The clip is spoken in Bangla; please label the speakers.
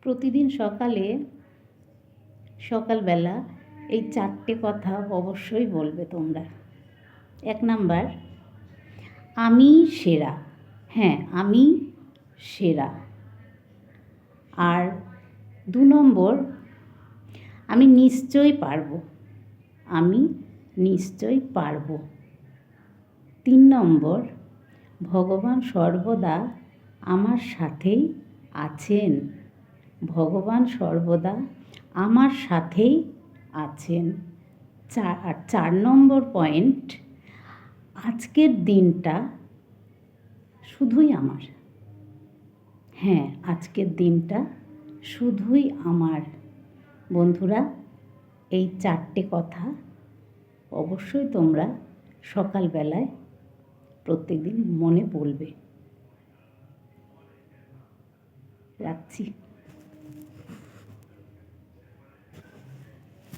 Speaker 1: প্রতিদিন সকালবেলা এই 4টে কথা অবশ্যই বলবে তোমরা। 1 নাম্বার, আমি সেরা। হ্যাঁ, আমি সেরা। আর 2 নম্বর, আমি নিশ্চয়ই পারবো। আমি নিশ্চয়ই পারবো। 3 নম্বর, ভগবান সর্বদা আমার সাথেই আছেন। ভগবান সর্বদা আমার সাথেই আছেন। 4 নম্বর পয়েন্ট, আজকের দিনটা শুধুই আমার। হ্যাঁ, আজকের দিনটা শুধুই আমার। বন্ধুরা, এই 4টে কথা অবশ্যই তোমরা সকালবেলায় প্রত্যেকদিন মনে বলবে। রাখছি।